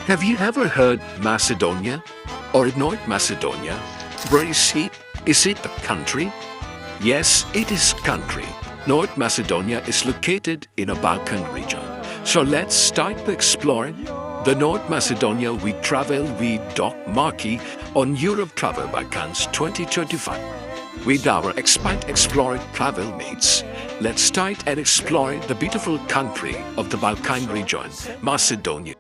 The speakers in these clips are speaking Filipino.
Have you ever heard Macedonia or North Macedonia? Where is it? Is it a country? Yes, it is country. North Macedonia is located in a Balkan region. So let's start to explore the North Macedonia we travel with Doc Markey on Europe Travel Balkans 2025. With our expert explorer travel mates, let's start and explore the beautiful country of the Balkan region, Macedonia.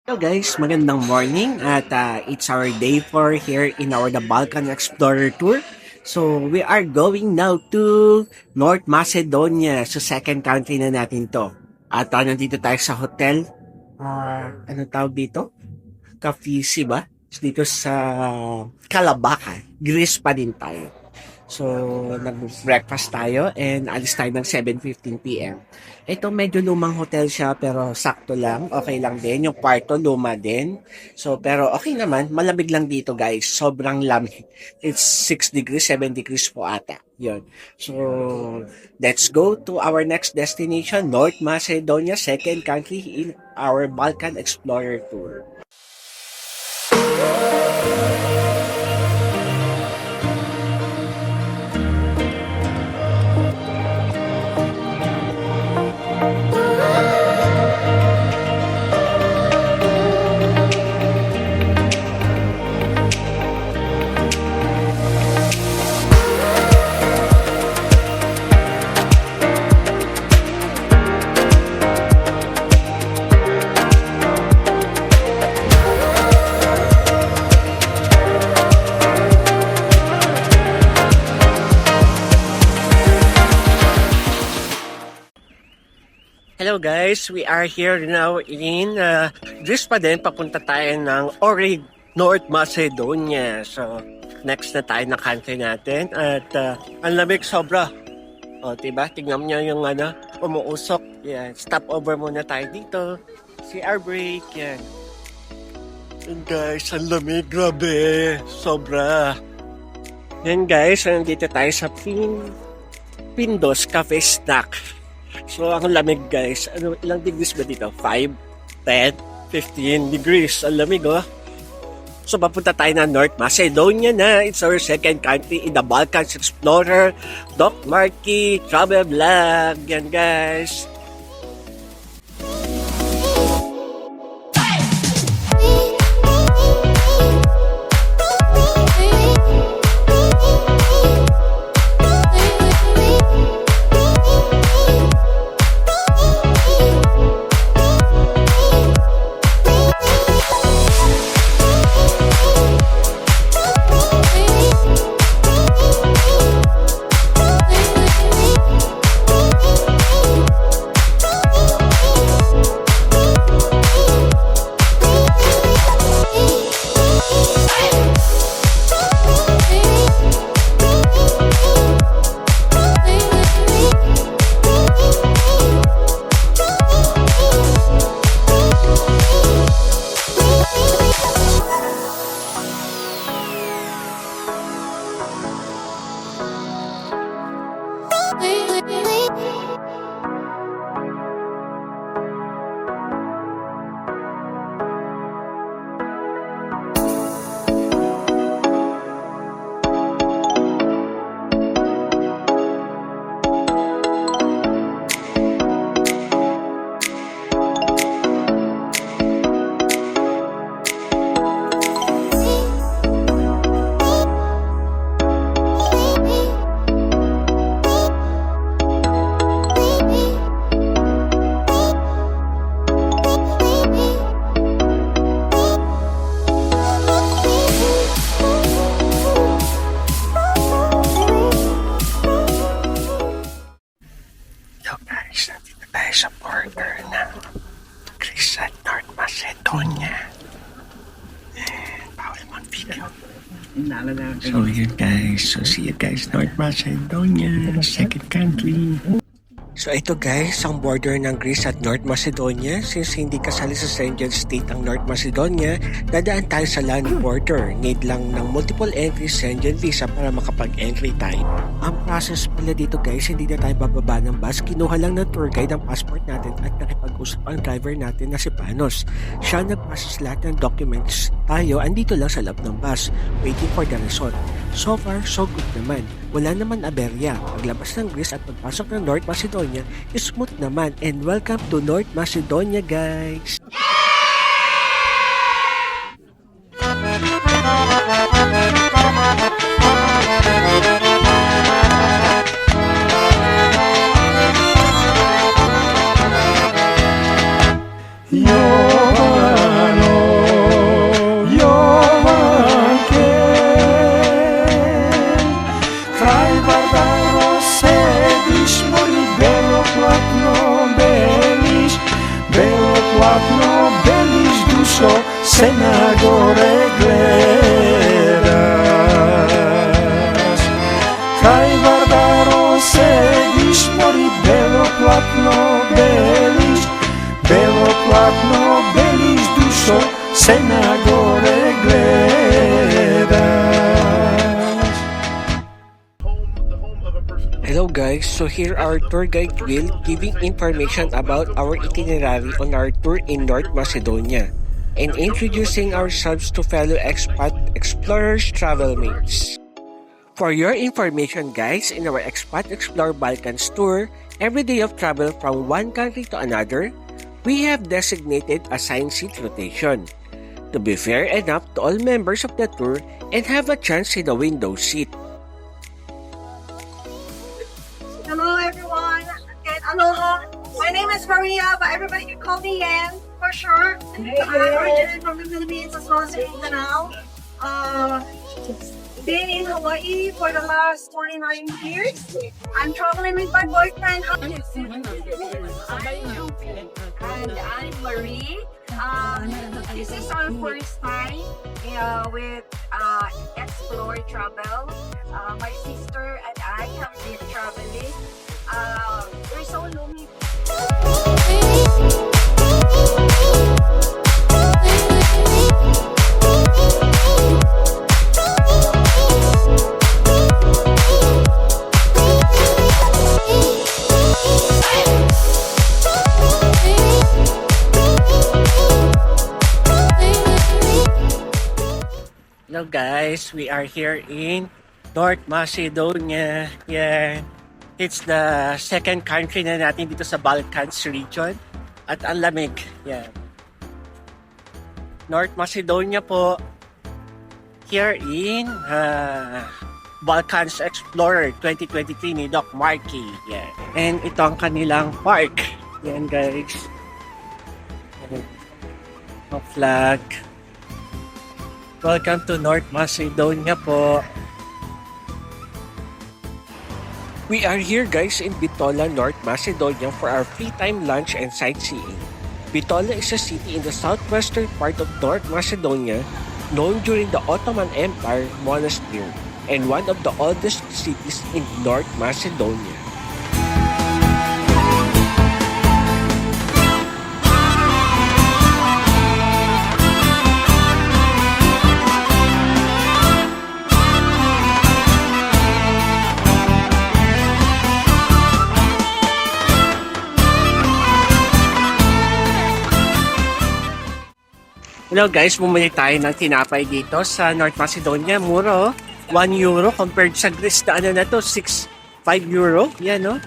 Hello guys, magandang morning at it's our day 4 here in our The Balkan Explorer Tour. So we are going now to North Macedonia. So second country na natin to. At nandito tayo sa hotel. Ano tawag dito? Kafisi ba? So, dito sa Kalabakan. Greece pa din tayo. So, nag-breakfast tayo and alis tayo ng 7:15 p.m. Ito medyo lumang hotel siya pero sakto lang. Okay lang din. Yung kwarto luma din. So, pero okay naman. Malamig lang dito guys. Sobrang lamig. It's 6 degrees, 7 degrees po ata. Yun. So, let's go to our next destination, North Macedonia, second country in our Balkan Explorer Tour. Hello guys, we are here now in Greece pa din, papunta tayo ng Ohrid, North Macedonia. So, next na tayo na country natin at ang lamig sobra. O, diba? Tingnan nyo yung umuusok. Yan. Stop over muna tayo dito. CR break. Yan. And guys, ang lamig. Grabe. Sobra. Yan guys, nandito tayo sa Pindos Cafe Snack. So, ang lamig guys. Ilang degrees ba dito? 5, 10, 15 degrees. Ang lamig oh. So, papunta tayo na North Macedonia na. It's our second country in the Balkans Explorer. Doc Markey Travel Vlog. Yan guys. Sa border ng Greece at North Macedonia. Bawal mag-video. So yun guys. So see you guys North Macedonia, second country. So ito guys, ang border ng Greece at North Macedonia. Since hindi kasali sa Schengen state ang North Macedonia, dadaan tayo sa land border. Need lang ng multiple entry Schengen visa para makapag-entry tayo. Ang process pala dito guys, hindi na tayo bababa ng bus. Kinuha lang ng tour guide ang passport natin at nakipag-usap ang driver natin na si Panos. Siya nag-process lahat ng documents. Tayo, andito lang sa loob ng bus, waiting for the result. So far, so good naman. Wala naman aberya. Paglabas ng Greece at pagpasok ng North Macedonia, smooth naman. And welcome to North Macedonia, guys! Senagore gledaš Kaj Barbaro sediš, mori belo platno beliš dušo, se na gore gledaš. Hello guys, so here our tour guide Will giving information about our itinerary on our tour in North Macedonia and introducing ourselves to fellow expat explorers travel mates. For your information guys, in our Expat Explore Balkans tour, every day of travel from one country to another, we have designated assigned seat rotation to be fair enough to all members of the tour and have a chance in the window seat. Hello everyone, and aloha. My name is Maria, but everybody can call me Yan for sure. I'm originally from the Philippines as well as in Mindanao. Been in Hawaii for the last 29 years. I'm traveling with my boyfriend. And I'm Marie. This is our first time with Explore Travel. My sister and I have been traveling. We're so lonely. Hello guys, we are here in North Macedonia. Yeah, it's the second country na natin dito sa Balkans region at ang lamig. Yeah. North Macedonia po here in Balkans Explorer 2023 ni Doc Marky. Yeah. And ito ang kanilang park. Yan guys. A flag. Welcome to North Macedonia po. We are here guys in Bitola, North Macedonia for our free time lunch and sightseeing. Bitola is a city in the southwestern part of North Macedonia known during the Ottoman Empire monastery and one of the oldest cities in North Macedonia. Hello guys, bumili tayo ng tinapay dito sa North Macedonia. Mura, 1 euro compared sa Greece na ano na to, 5 euro. Yan no?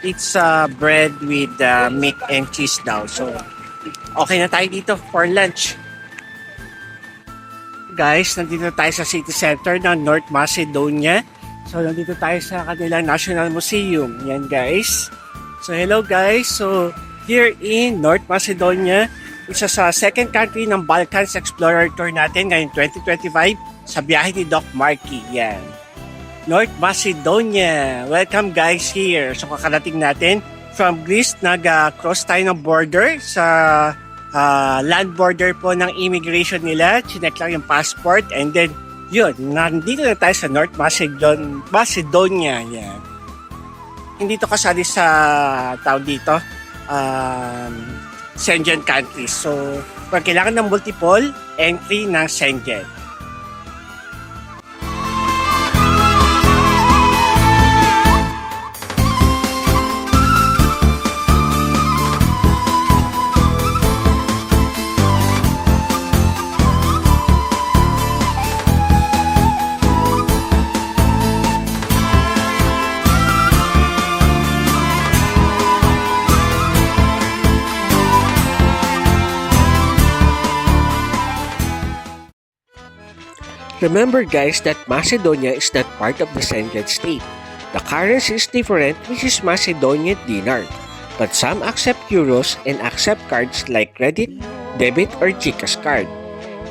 It's bread with meat and cheese daw. So, okay na tayo dito for lunch. Guys, nandito tayo sa city center ng North Macedonia. So, nandito tayo sa kanilang National Museum. Yan guys. So, hello guys. So, here in North Macedonia, isa sa second country ng Balkans Explorer Tour natin ngayong 2025 sa biyahe ni Doc Marky. Yan. North Macedonia. Welcome guys here. So kakarating natin from Greece, nag-cross tayo ng border sa land border po ng immigration nila. Chinek lang yung passport and then yun, nandito na tayo sa North Macedonia. Yan. hindi to kasali sa tawag dito, Schengen countries. So, kailangan ng multiple entry ng Schengen. Remember guys that Macedonia is not part of the Schengen state. The currency is different, which is Macedonian dinar. But some accept euros and accept cards like credit, debit, or GCash card.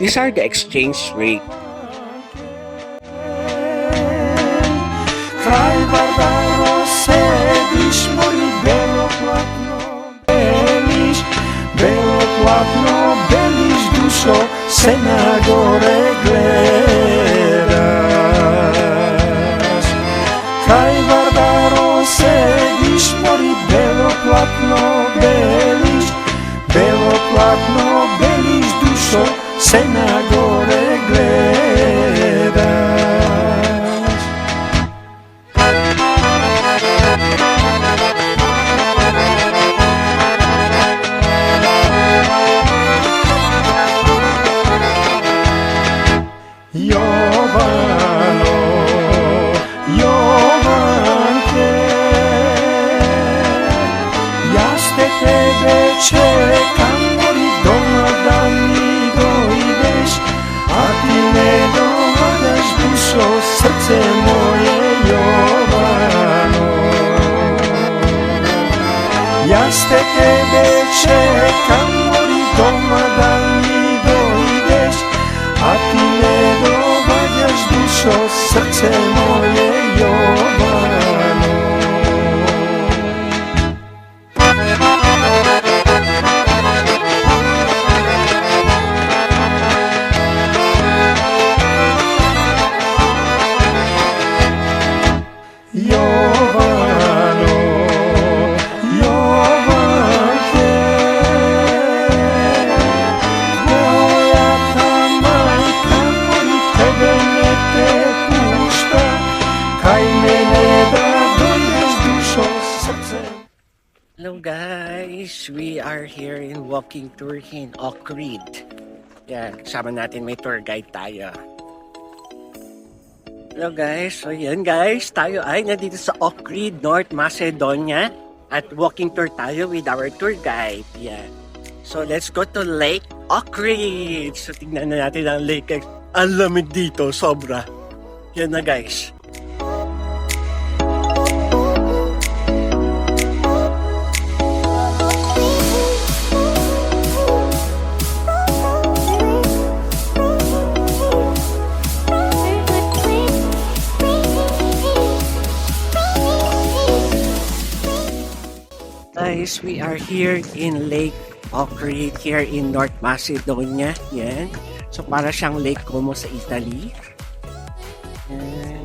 These are the exchange rate. Kraj Vardaro sediš, mori beloplatno beliš, beloplatno beliš, dušo se na gore gledaš. Kraj Vardaro sediš, mori beloplatno beliš, beloplatno beliš, dušo se na gore gledaš. Jovano, Jovanke, ja ste tebe čekam, mori doma da mi dojdeš, a ti ne dođeš, dušo, srce moje, Jovano. Ja ste tebe čekam, mori doma da mi dojdeš, a ti ne dođeš, dušo, srce moje, Jovano. Jovano, Jovanke, moja ta majka, mori tebe ne te pušta, kaj mene da dojdeš, dušo, srce. Hello guys, we are here in walking tour in Ohrid. Yan, kasama natin may tour guide tayo. Hello guys, so yan guys, tayo ay nandito sa Ohrid, North Macedonia at walking tour tayo with our tour guide. Yan. So let's go to Lake Ohrid. So tingnan na natin ang lake. Ang lamig dito, sobra. Yan na guys. Guys, we are here in Lake Ohrid here in North Macedonia. Yan. So para siyang Lake Como sa Italy. Yan.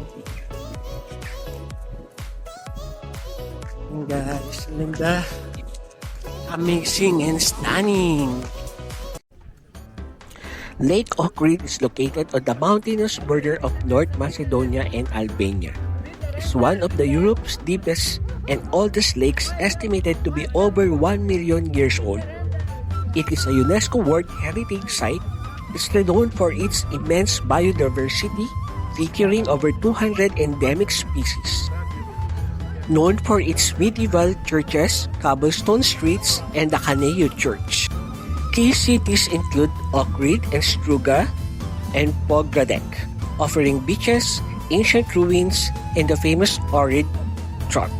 Yan guys, ganda. Amazing and stunning. Lake Ohrid is located on the mountainous border of North Macedonia and Albania. It's one of the Europe's deepest and oldest lakes, estimated to be over 1 million years old. It is a UNESCO World Heritage Site. It's renowned for its immense biodiversity, featuring over 200 endemic species. Known for its medieval churches, cobblestone streets, and the Caneo Church. Key cities include Ohrid and Struga and Pogradec, offering beaches, ancient ruins, and the famous Ohrid Trot.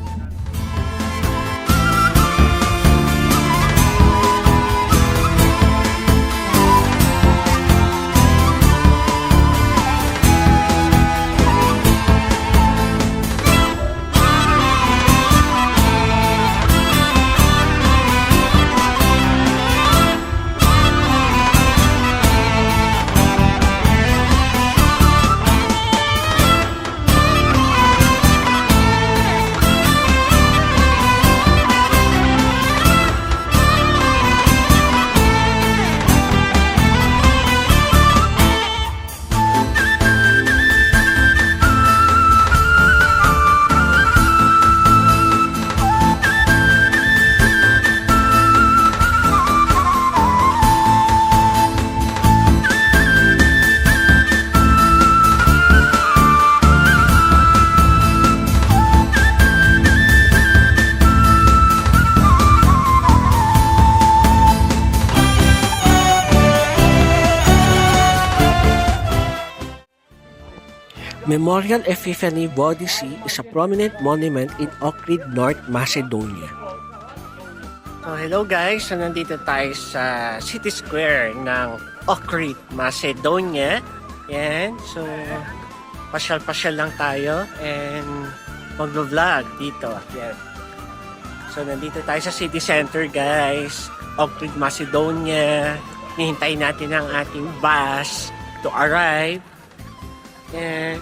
Memorial Epiphany Bodyssey is a prominent monument in Ohrid, North Macedonia. So hello guys, so nandito tayo sa City Square ng Ohrid, Macedonia. Yan, so pasyal-pasyal lang tayo and mag-vlog dito. Yan. So nandito tayo sa city center guys, Ohrid, Macedonia. Hihintayin natin ang ating bus to arrive. Yan.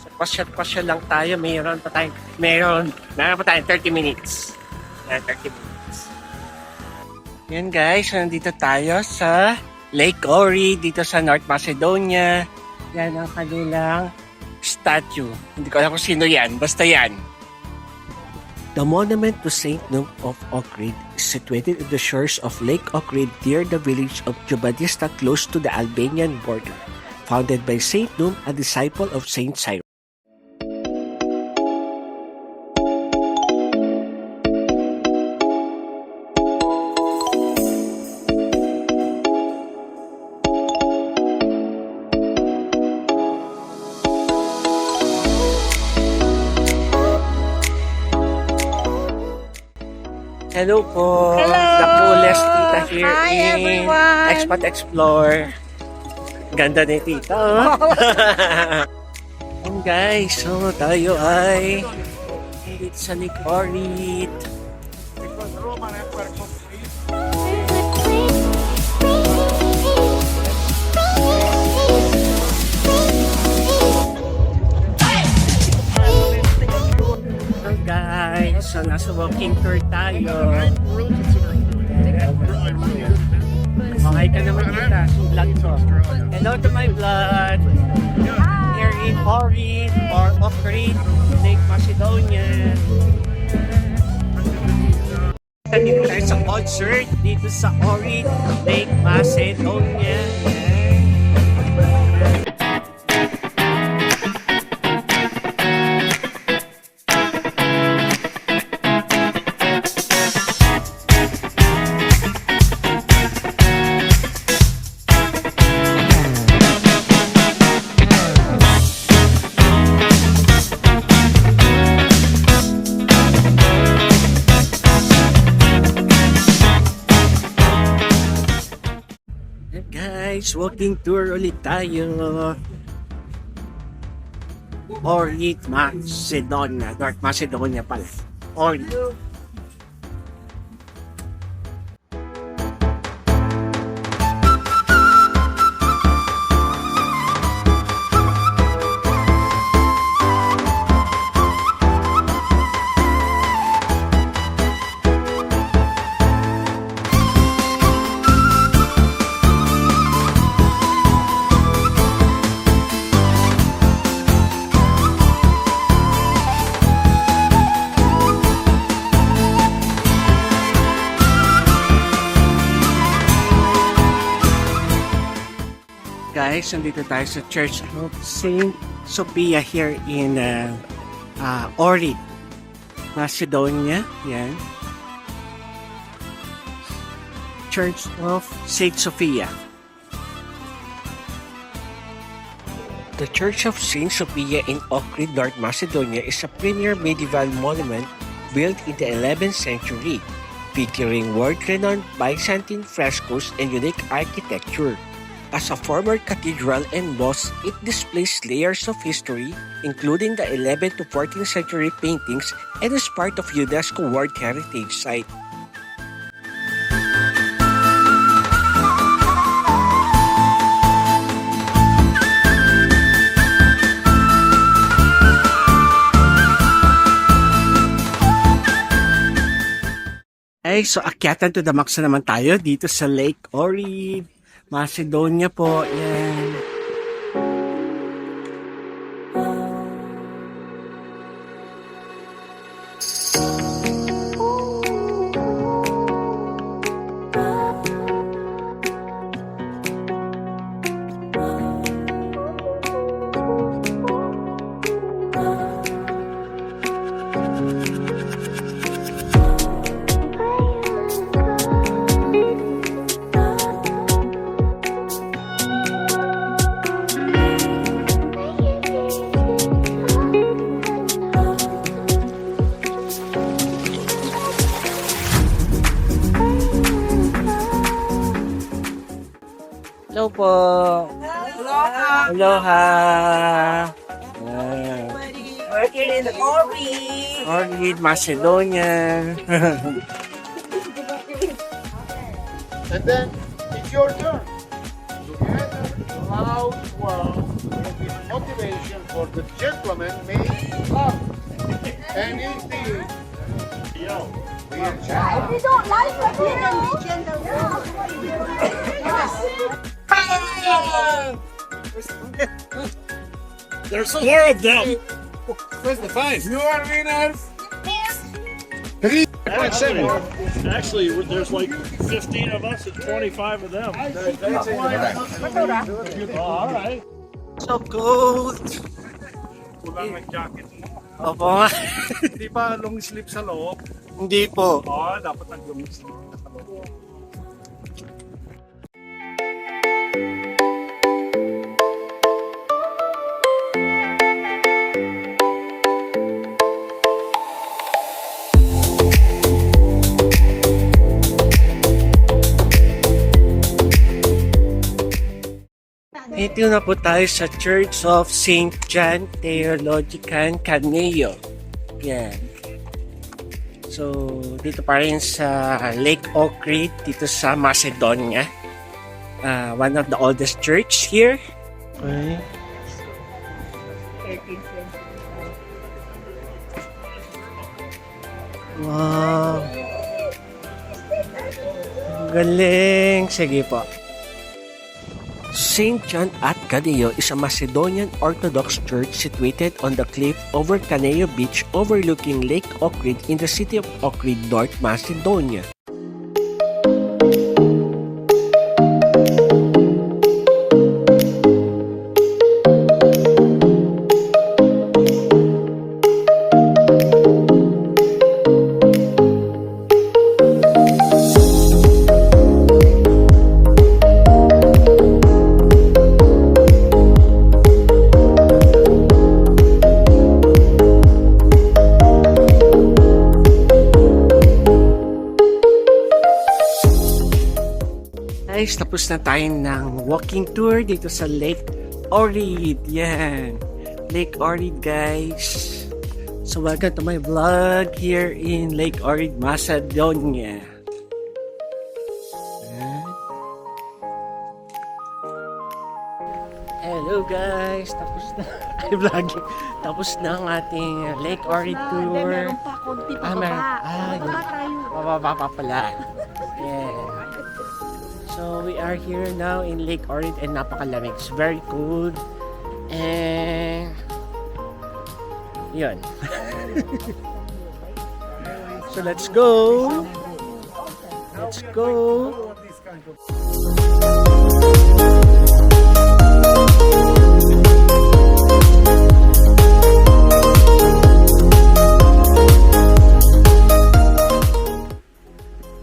So pasyal-pasyal lang tayo, meron pa tayong 30 minutes. Yan, 30 minutes. Yan guys, so nandito tayo sa Lake Ohrid, dito sa North Macedonia. Yan ang kanilang statue. Hindi ko alam kung sino yan, basta yan. The monument to Saint Num of Ohrid is situated in the shores of Lake Ohrid near the village of Jubadista close to the Albanian border, founded by Saint Num, a disciple of Saint Cyrus. Hello po. Hello. The coolest tita here Hi, in everyone. Expat Explore. Ganda ni tita. Oh. And guys, so tayo ay dito sa Lake Ohrid. Hello guys, so nasa walking tour tayo. Okay ka naman kita, vlog ko. Hello to my vlog. Here in Ohrid or Ohrid, Lake Macedonia. Dito tayo sa concert dito sa Ohrid, Lake Macedonia. Guys, walking tour ulit tayo. Ohrid, Macedonia. North Macedonia pala. Ohrid. Guys, nandito tayo sa Church of Saint Sophia here in Ohrid, Macedonia. Yan. Church of Saint Sophia. The Church of Saint Sophia in Ohrid, North Macedonia is a premier medieval monument built in the 11th century, featuring world-renowned Byzantine frescoes and unique architecture. As a former cathedral and mosque, it displays layers of history, including the 11th to 14th century paintings, and is part of UNESCO World Heritage Site. Ay, so akyatan to the max na naman tayo dito sa Lake Ohrid, Macedonia po. Yan. Hello po. Aloha. We're here in Orid. Orid, Macedonia. And then it's your turn. Together, loud wow will be motivation for the gentleman may come. And if the yo, we are If you don't like it, you can be gentle. There's four of them. Where's the five? You are winners. Actually, there's like 15 of us and 25 of them. Oh, all right. So cold. Kulang ng jacket. Opo nga. Hindi pa long sleeve sa loob. Hindi po. Oo, dapat ang long sleeve sa loob. Ito na po tayo sa Church of St. John Theologican Caneo. Yan. So, dito pa rin sa Lake Ohrid, dito sa Macedonia. One of the oldest church here. Okay. Wow. Galing. Sige po. St. John at Caneo is a Macedonian Orthodox church situated on the cliff over Caneo Beach overlooking Lake Ohrid in the city of Ohrid, North Macedonia. Guys, tapos na tayo ng walking tour dito sa Lake Ohrid. Yan. Lake Ohrid, guys. So, welcome to my vlog here in Lake Ohrid, Macedonia. Yan. Hello, guys. Tapos na. Ay, vlogging. Tapos na ang ating Lake Ohrid tour. Meron pa, konti pa meron. baba. Baba tayo. Bababa pa pala. Yeah. So we are here now in Lake Ohrid and napakalamig. It's very cold. And yun. So let's go. Let's go.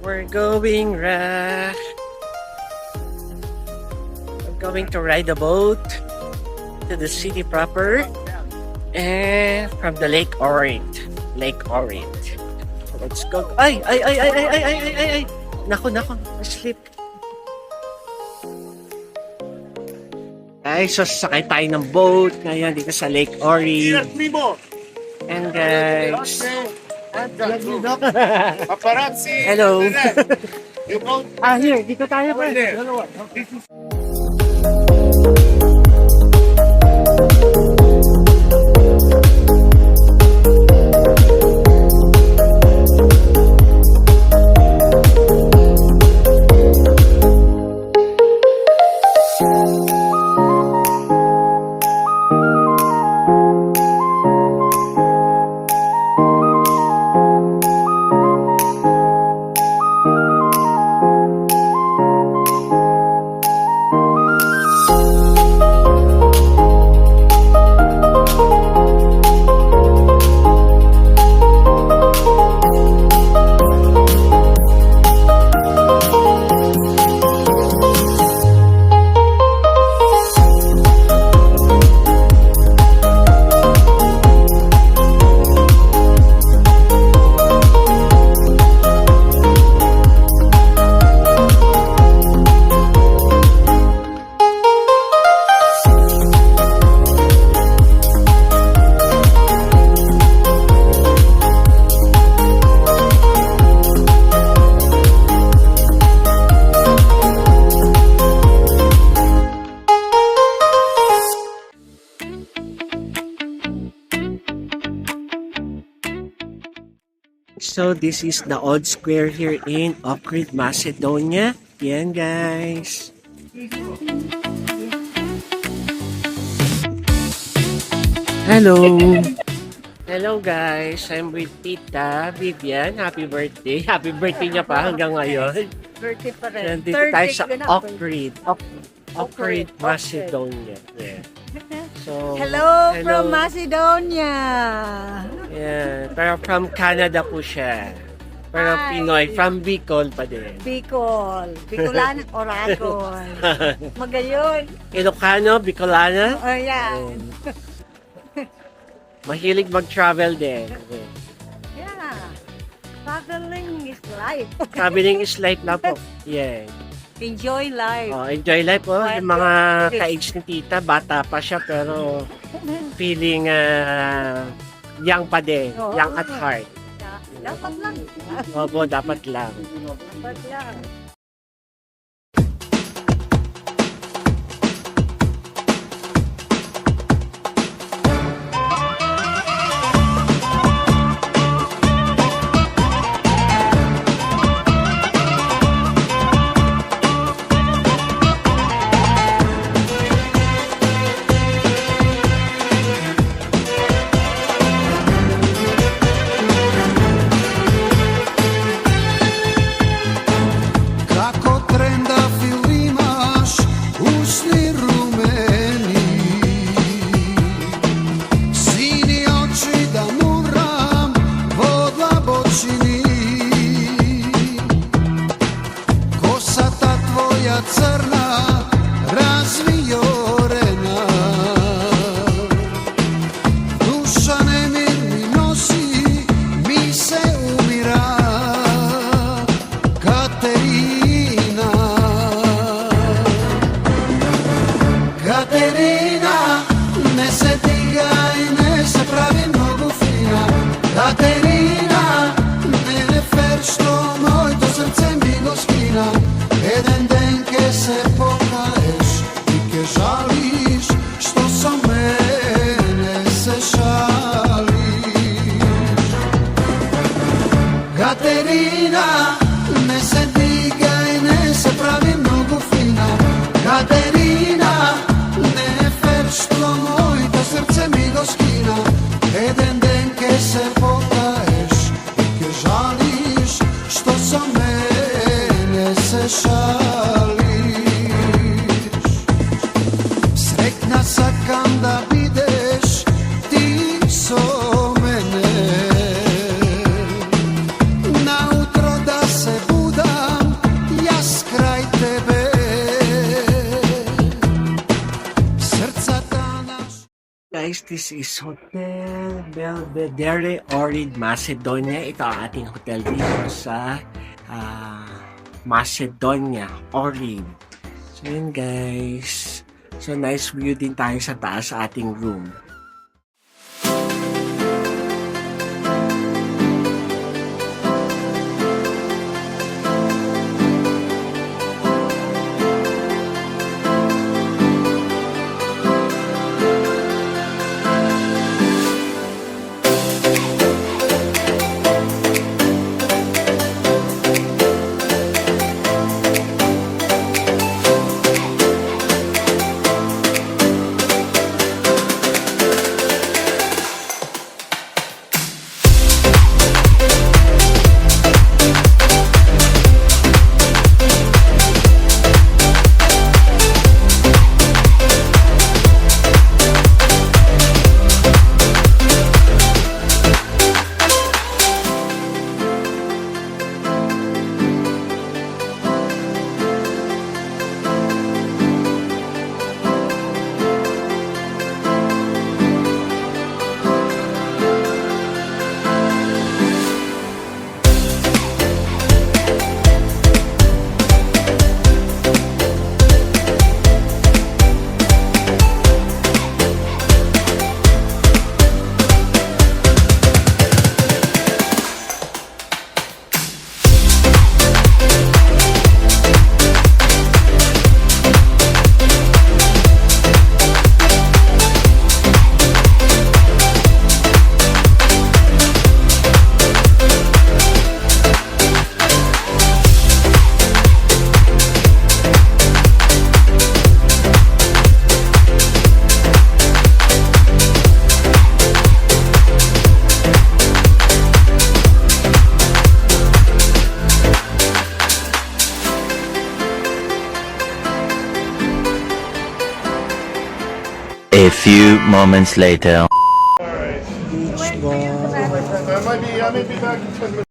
We're going going to ride a boat to the city proper and from the Lake Ohrid. Lake Ohrid. So let's go. Ay! Nako, slip. Guys, so sakay tayo ng boat ngayon dito sa Lake Ohrid. And guys, Paparazzi. hello. You go. Here, dito tayo pa. So this is the old square here in Ohrid, Macedonia. Yan guys. Hello. Hello guys. I'm with Tita Vivian. Happy birthday. Happy birthday niya pa hanggang ngayon. Birthday pa rin. Nandito tayo sa Ohrid. Ohrid, Macedonia. Yeah. So, Hello from Macedonia. Yeah, pero from Canada po siya. Pero Hi. Pinoy, from Bicol pa din. Bicol. Bicolan, Oragon. Magayon. Ilocano, Bicolana. Oh, yeah. Mahilig mag-travel din. Yeah. Traveling is life. Traveling is life na po. Yeah. Enjoy life. Oh, enjoy life po. Yung mga ka-age ni tita, bata pa siya pero feeling young pa din. Oo. Young at heart. Dapat lang. Opo, dapat lang. Dapat lang. Kako trenda filimaš usni rumeni Sini oči da muram vodla bočini Kosa ta tvoja crna razviorena Duša nemir mi nosi, mi se umira Katerina Katerina ne se digaj, ne se pravi mnogo fina Katerina ne ne fer što moj to srce mi go skina Jedan den ke se pokaješ i ke žališ što sa mene se šališ Katerina, ne se digaj, ne se pravi mnogo fina Katerina, ne fer što moj to srce mi go skina Jedan den ke se pokaješ i ke žališ što sa mene se šališ Sretna sakam da bideš ti so mene Nautro da se budam, jas kraj tebe Srca ta naš Guys, this is Hotel Belvedere, Ohrid, Macedonia. Ito ang ating hotel dito sa Macedonia, Ohrid. So yun guys. So nice view din tayo sa taas sa ating room. A few moments later. Beach ball. I may be back in 10 minutes.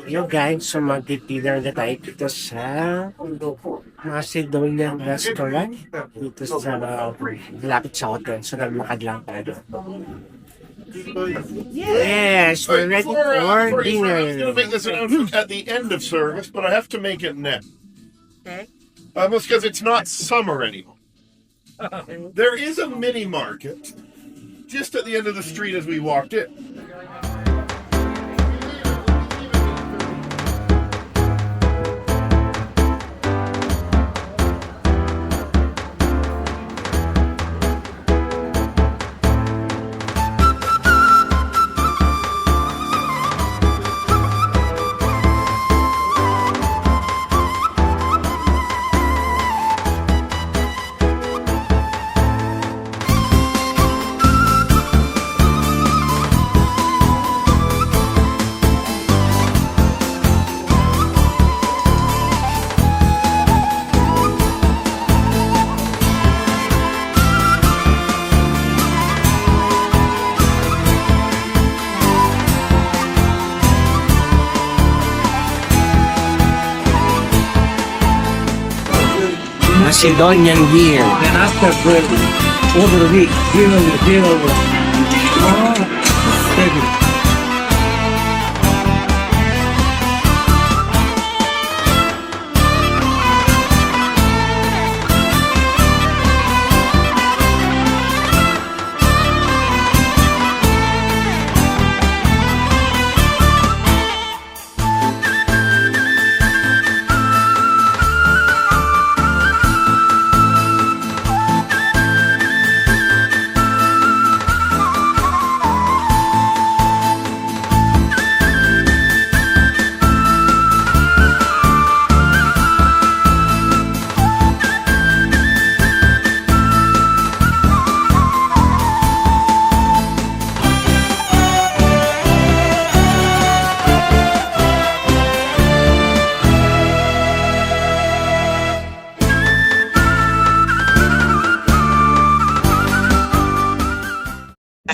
Yo guys, so mag-dinner na tayo dito sa Macedonian restaurant dito sa malapit sa hotel. So nagmakad lang tayo. Yes, we're ready for I'm going to dinner. make this announcement at the end of service, but I have to make it now. Okay. Almost because it's not summer anymore. There is a mini market just at the end of the street as we walked in. Macedonian beer. And after bread, over the week, deal with. Oh, steady.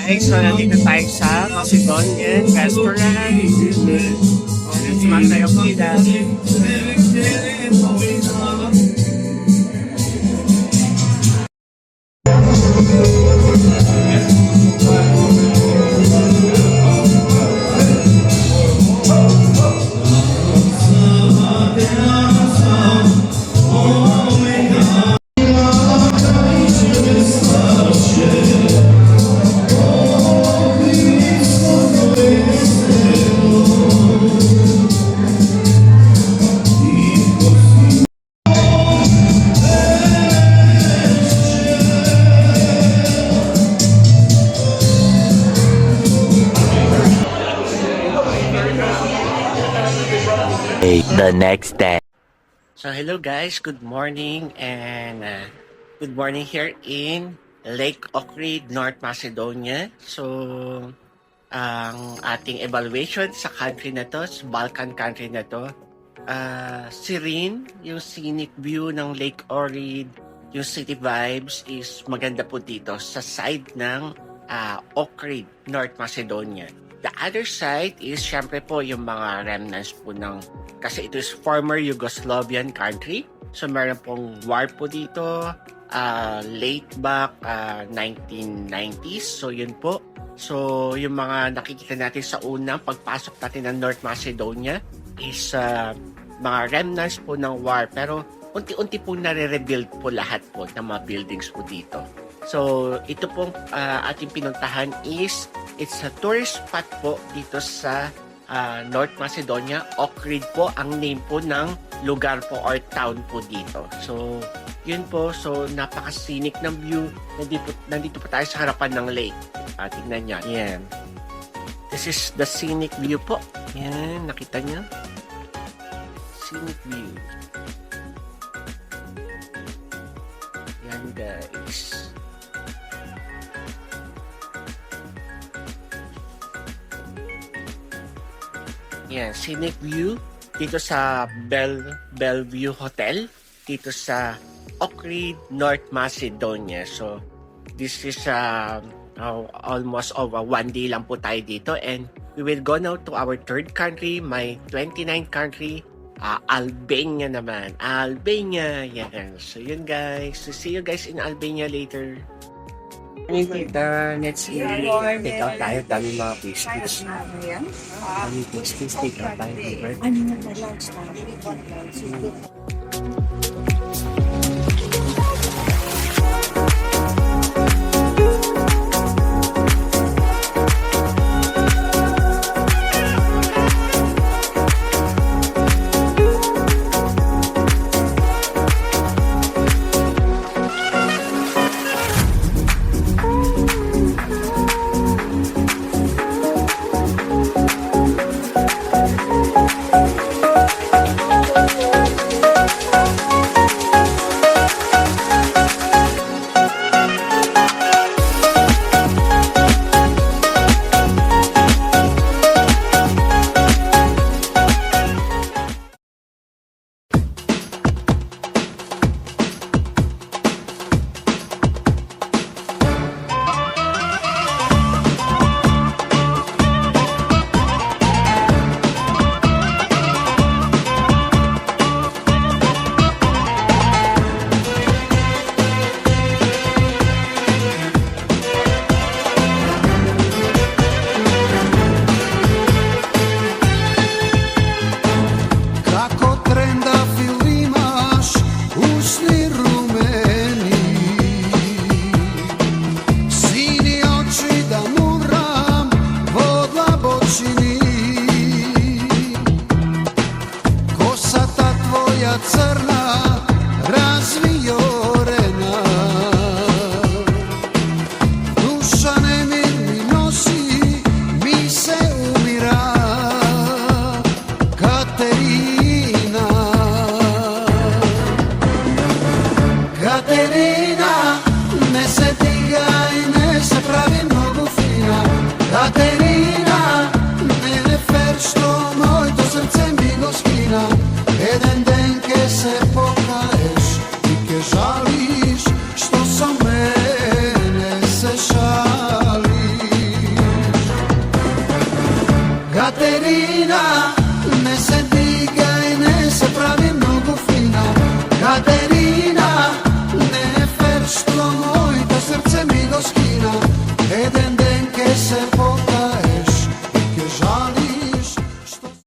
Guys, so nandito tayo sa Macedonian restaurant. It's masaya po nila. The next day. So hello guys, good morning and good morning here in Lake Ohrid, North Macedonia. So ang ating evaluation sa country na to, sa Balkan country na to, serene, yung scenic view ng Lake Ohrid, yung city vibes is maganda po dito sa side ng Ohrid, North Macedonia. The other side is syempre po yung mga remnants po ng, kasi ito is former Yugoslavian country. So meron pong war po dito, late back 1990s. So yun po. So yung mga nakikita natin sa unang pagpasok natin ng North Macedonia is mga remnants po ng war. Pero unti-unti po nare-rebuild po lahat po ng mga buildings po dito. So ito pong ating pinuntahan is, it's a tourist spot po dito sa North Macedonia. Ohrid po ang name po ng lugar po or town po dito. So, yun po. So, napaka-scenic ng view. Nandito po tayo sa harapan ng lake. Tingnan nyo. Yan. This is the scenic view po. Yan. Nakita nyo? Scenic view. Yan guys. Yan, scenic view dito sa Bellevue Hotel. dito sa Ohrid, North Macedonia. So, this is almost over 1 day lang po tayo dito, and we will go now to our third country, my 29th country, Albania naman. Albania, yan. So yun guys, so see you guys in Albania later. Tita, let's take out tayo, dami mga biscuits. Dami biscuits, take out tayo. Ano na ba lunch tayo? Kako trenda fillimaš, usni rumeni, sini oči da muram, vodla bočini, kosa ta tvoja crna, razviorena, duša nemir mi nosi, mi se umira, Katerina, ne se digaj, ne se pravi mnogo fina. Katerina, ne fer što moj to srce mi go skina. Jedan den ke se pokaješ i ke žališ što sa mene se šališ. Katerina, ne se digaj, ne se pravi mnogo fina. Katerina,